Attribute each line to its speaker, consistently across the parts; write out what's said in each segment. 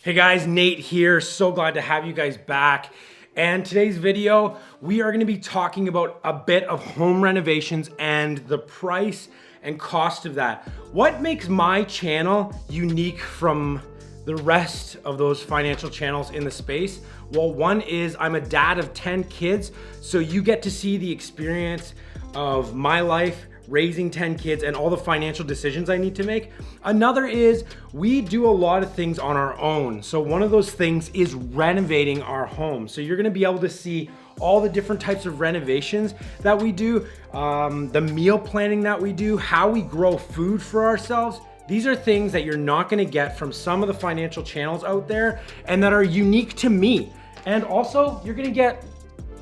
Speaker 1: Hey guys, Nate here. So glad to have you guys back. And today's video, we are going to be talking about a bit of home renovations and the price and cost of that. What makes my channel unique from the rest of those financial channels in the space? Well, one is I'm a dad of 10 kids, so you get to see the experience of my life raising 10 kids and all the financial decisions I need to make. Another is we do a lot of things on our own. So one of those things is renovating our home. So you're gonna be able to see all the different types of renovations that we do, the meal planning that we do, how we grow food for ourselves. These are things that you're not gonna get from some of the financial channels out there and that are unique to me. And also you're gonna get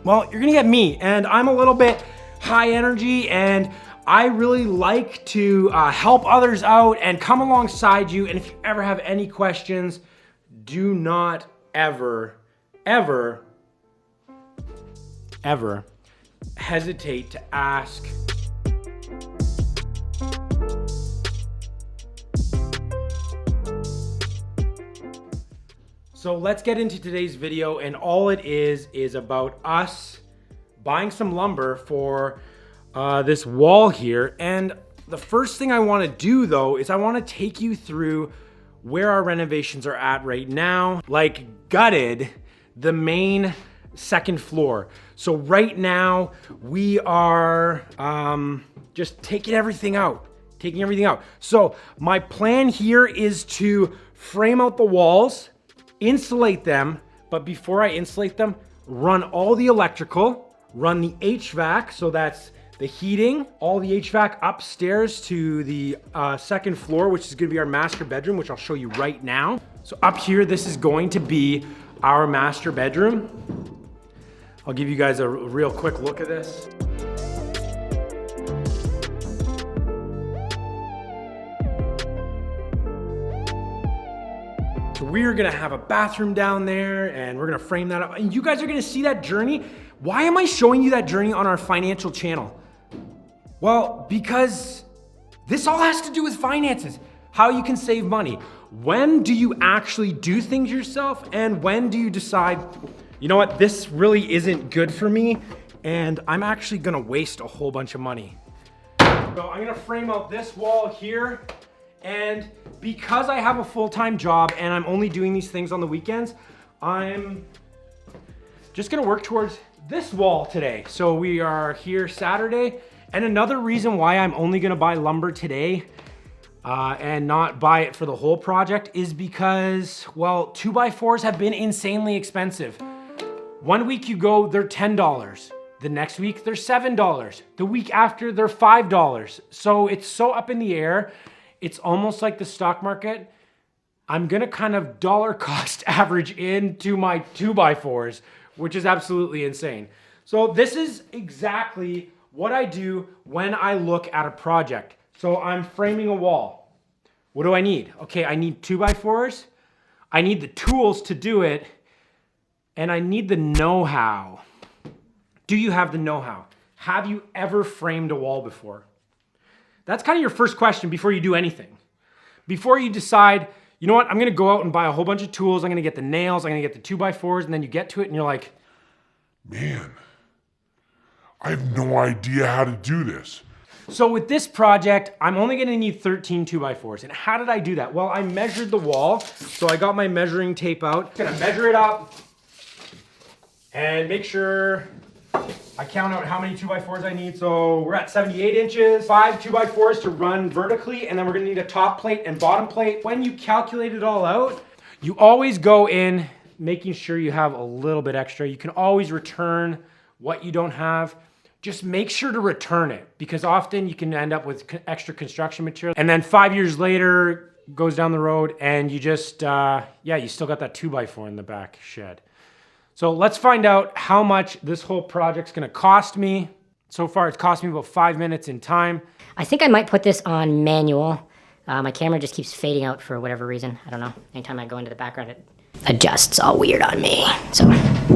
Speaker 1: me, and I'm a little bit high energy and I really like to help others out and come alongside you. And if you ever have any questions, do not ever hesitate to ask. So let's get into today's video, and all it is about us buying some lumber for this wall here. And the first thing I want to do though is I want to take you through where our renovations are at right now, like gutted the main second floor. So right now we are just taking everything out. So my plan here is to frame out the walls, insulate them, but before I insulate them, run all the electrical, run the HVAC, so that's the heating, all the HVAC upstairs to the second floor, which is gonna be our master bedroom, which I'll show you right now. So up here, this is going to be our master bedroom. I'll give you guys a real quick look at this. So we're gonna have a bathroom down there and we're gonna frame that up. And you guys are gonna see that journey. Why am I showing you that journey on our financial channel? Well, because this all has to do with finances, how you can save money. When do you actually do things yourself? And when do you decide, you know what, this really isn't good for me and I'm actually gonna waste a whole bunch of money. So I'm gonna frame out this wall here, and because I have a full-time job and I'm only doing these things on the weekends, I'm just gonna work towards this wall today. So we are here Saturday. And another reason why I'm only gonna buy lumber today and not buy it for the whole project is because, well, 2x4s have been insanely expensive. One week you go, they're $10. The next week, they're $7. The week after, they're $5. So it's so up in the air. It's almost like the stock market. I'm gonna kind of dollar cost average into my 2x4s, which is absolutely insane. So this is exactly what I do when I look at a project. So I'm framing a wall. What do I need? Okay, I need 2x4s. I need the tools to do it. And I need the know-how. Do you have the know-how? Have you ever framed a wall before? That's kind of your first question before you do anything. Before you decide, you know what, I'm gonna go out and buy a whole bunch of tools, I'm gonna get the nails, I'm gonna get the 2x4s, and then you get to it and you're like,
Speaker 2: man, I have no idea how to do this.
Speaker 1: So with this project, I'm only gonna need 13 2x4s. And how did I do that? Well, I measured the wall. So I got my measuring tape out. Gonna measure it up and make sure I count out how many 2x4s I need. So we're at 78 inches, 5 2x4s to run vertically, and then we're gonna need a top plate and bottom plate. When you calculate it all out, you always go in making sure you have a little bit extra. You can always return what you don't have. Just make sure to return it, because often you can end up with extra construction material. And then 5 years later, goes down the road and you just, you still got that 2x4 in the back shed. So let's find out how much this whole project's gonna cost me. So far, it's cost me about 5 minutes in time.
Speaker 3: I think I might put this on manual. My camera just keeps fading out for whatever reason. I don't know. Anytime I go into the background, it adjusts all weird on me. So,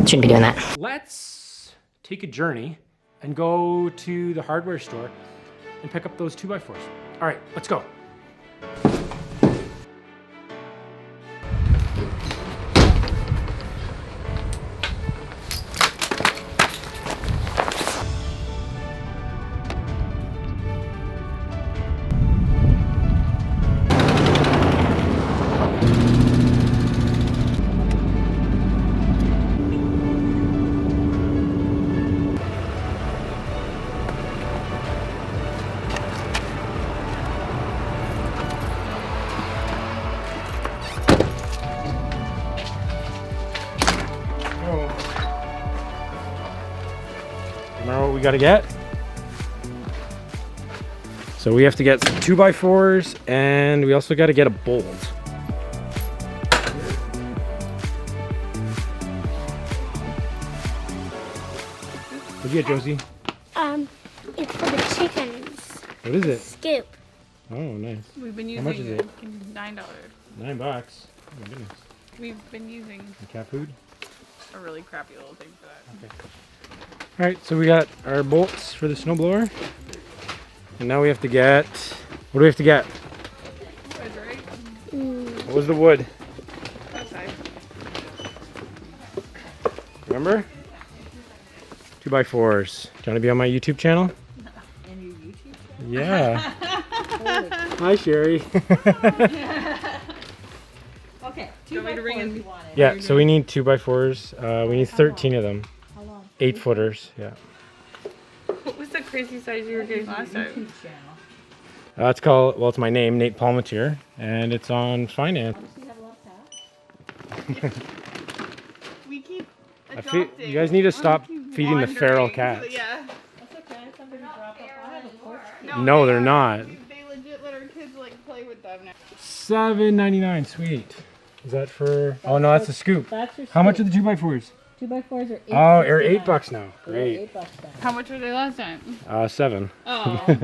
Speaker 3: shouldn't be doing that.
Speaker 1: Let's take a journey and go to the hardware store and pick up those 2x4s. All right, let's go. we gotta get. So we have to get some 2x4s, and we also gotta get a bolt. What'd you get, Josie?
Speaker 4: It's for the chickens.
Speaker 1: What is it?
Speaker 4: Scoop.
Speaker 1: Oh, nice.
Speaker 5: We've been
Speaker 1: How much
Speaker 5: using
Speaker 1: is it?
Speaker 5: $9.
Speaker 1: $9. Oh my goodness.
Speaker 5: We've been using
Speaker 1: And cat food?
Speaker 5: a really crappy little thing for that.
Speaker 1: Okay. All right, so we got our bolts for the snowblower. And now we have to get, what do we have to get?
Speaker 5: Wood, right?
Speaker 1: What was the wood?
Speaker 5: Outside.
Speaker 1: Remember? 2x4s. Do you want to be on my YouTube channel?
Speaker 5: And your YouTube channel?
Speaker 1: Yeah. Hi, Sherry.
Speaker 6: Okay,
Speaker 5: Do you want me to ring in?
Speaker 1: Yeah, so we need 2x4s. We need 13 of them. 8-footers, yeah.
Speaker 5: What was the crazy size you were getting last time?
Speaker 1: It's called, well, it's my name, Nate Polmateer, and it's on finance.
Speaker 5: We keep
Speaker 1: I feel, you guys need to stop feeding the feral cats.
Speaker 5: Yeah.
Speaker 6: That's okay, something to drop off. I have a porch.
Speaker 1: No, they're not.
Speaker 5: They legit let our kids like play with them now.
Speaker 1: $7.99, sweet. Is that for, oh no, that's the scoop.
Speaker 6: That's your
Speaker 1: How much are the 2x4s?
Speaker 6: 2x4s are $8.
Speaker 1: Oh, they're $8 now. Great.
Speaker 6: $8 now.
Speaker 5: How much were they last time?
Speaker 1: 7.
Speaker 5: Oh.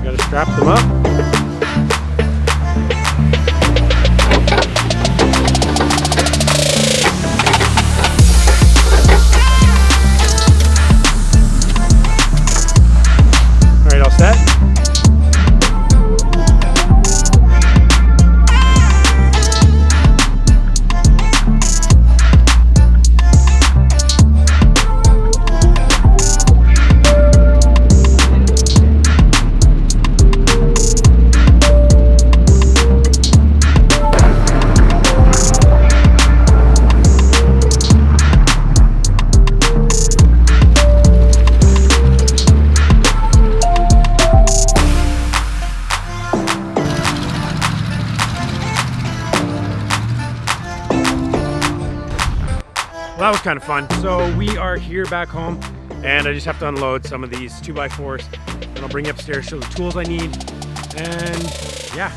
Speaker 1: Gotta strap them up. All right, all set? Well, that was kind of fun. So we are here back home, and I just have to unload some of these 2x4s, and I'll bring you upstairs, show the tools I need, and yeah.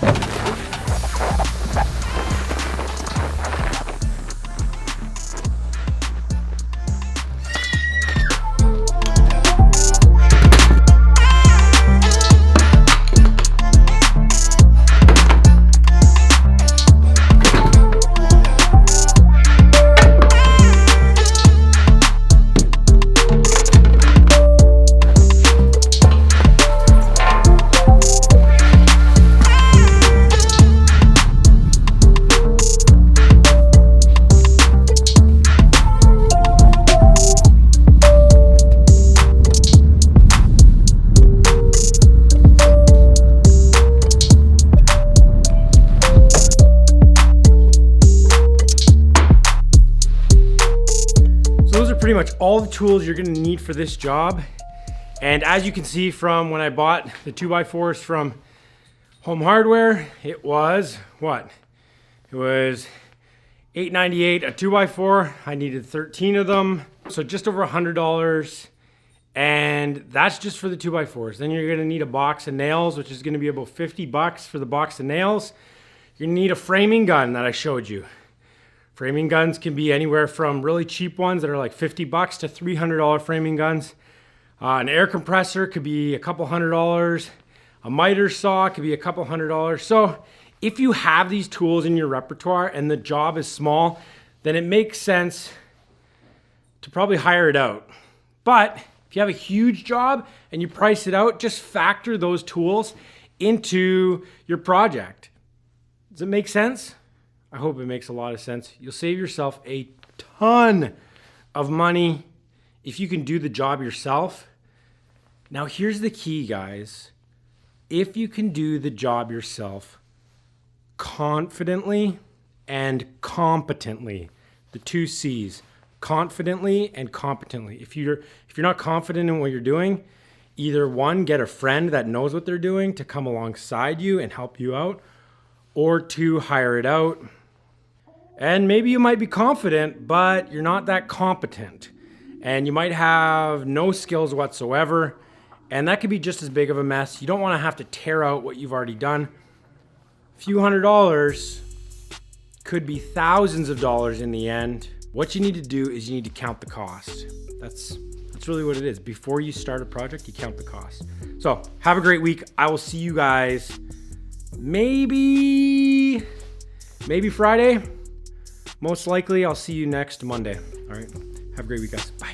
Speaker 1: Pretty much all the tools you're gonna need for this job. And as you can see from when I bought the 2x4s from Home Hardware, it was what? It was $8.98 a 2x4. I needed 13 of them. So just over $100. And that's just for the 2x4s. Then you're gonna need a box of nails, which is gonna be about $50 for the box of nails. You're gonna need a framing gun that I showed you. Framing guns can be anywhere from really cheap ones that are like $50 to $300 framing guns. An air compressor could be a couple $100. A miter saw could be a couple $100. So if you have these tools in your repertoire and the job is small, then it makes sense to probably hire it out. But if you have a huge job and you price it out, just factor those tools into your project. Does it make sense? I hope it makes a lot of sense. You'll save yourself a ton of money if you can do the job yourself. Now here's the key, guys. If you can do the job yourself confidently and competently, the 2 C's, confidently and competently. If you're not confident in what you're doing, either one, get a friend that knows what they're doing to come alongside you and help you out, or 2, hire it out. And maybe you might be confident, but you're not that competent. And you might have no skills whatsoever. And that could be just as big of a mess. You don't want to have to tear out what you've already done. A few $100s could be thousands of dollars in the end. What you need to do is you need to count the cost. That's really what it is. Before you start a project, you count the cost. So have a great week. I will see you guys maybe Friday. Most likely I'll see you next Monday. All right. Have a great week, guys. Bye.